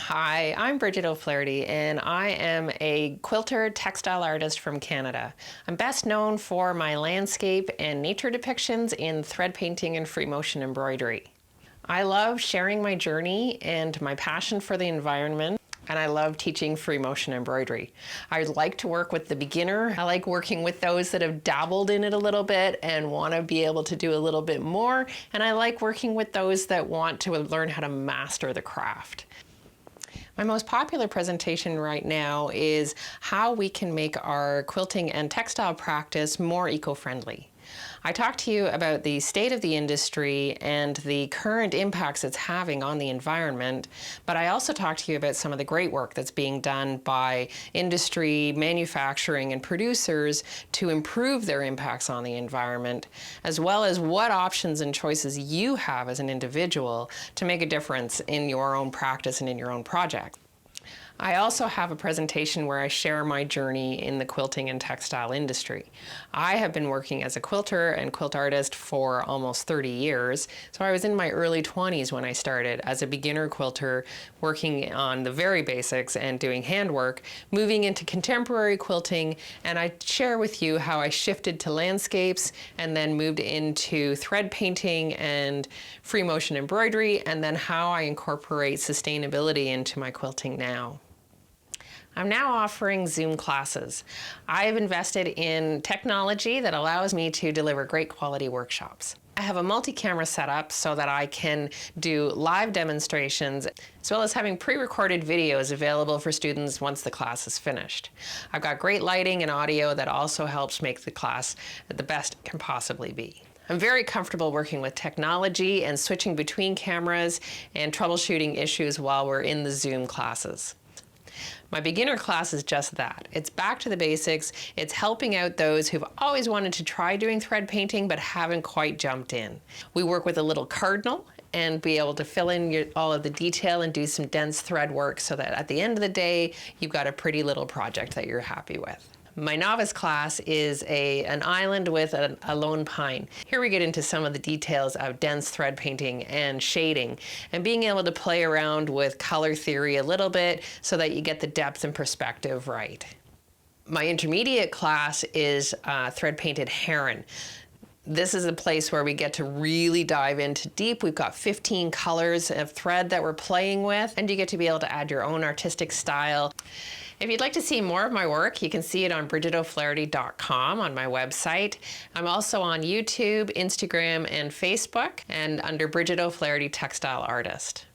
Hi, I'm Bridget O'Flaherty, and I am a quilter textile artist from Canada. I'm best known for my landscape and nature depictions in thread painting and free motion embroidery. I love sharing my journey and my passion for the environment, and I love teaching free motion embroidery. I like to work with the beginner. I like working with those that have dabbled in it a little bit and want to be able to do a little bit more, and I like working with those that want to learn how to master the craft. My most popular presentation right now is how we can make our quilting and textile practice more eco-friendly. I talk to you about the state of the industry and the current impacts it's having on the environment, but I also talk to you about some of the great work that's being done by industry, manufacturing, and producers to improve their impacts on the environment, as well as what options and choices you have as an individual to make a difference in your own practice and in your own project. I also have a presentation where I share my journey in the quilting and textile industry. I have been working as a quilter and quilt artist for almost 30 years, so I was in my early 20s when I started as a beginner quilter, working on the very basics and doing handwork, moving into contemporary quilting, and I share with you how I shifted to landscapes and then moved into thread painting and free motion embroidery, and then how I incorporate sustainability into my quilting now. I'm now offering Zoom classes. I've invested in technology that allows me to deliver great quality workshops. I have a multi-camera setup so that I can do live demonstrations, as well as having pre-recorded videos available for students once the class is finished. I've got great lighting and audio that also helps make the class the best it can possibly be. I'm very comfortable working with technology and switching between cameras and troubleshooting issues while we're in the Zoom classes. My beginner class is just that. It's back to the basics. It's helping out those who've always wanted to try doing thread painting but haven't quite jumped in. We work with a little cardinal and be able to fill in all of the detail and do some dense thread work so that at the end of the day, you've got a pretty little project that you're happy with. My novice class is an island with a lone pine. Here we get into some of the details of dense thread painting and shading and being able to play around with color theory a little bit so that you get the depth and perspective right. My intermediate class is thread painted heron. This is a place where we get to really dive into deep. We've got 15 colors of thread that we're playing with, and you get to be able to add your own artistic style. If you'd like to see more of my work, you can see it on bridgetoflaherty.com on my website. I'm also on YouTube, Instagram, and Facebook, and under Bridget O'Flaherty Textile Artist.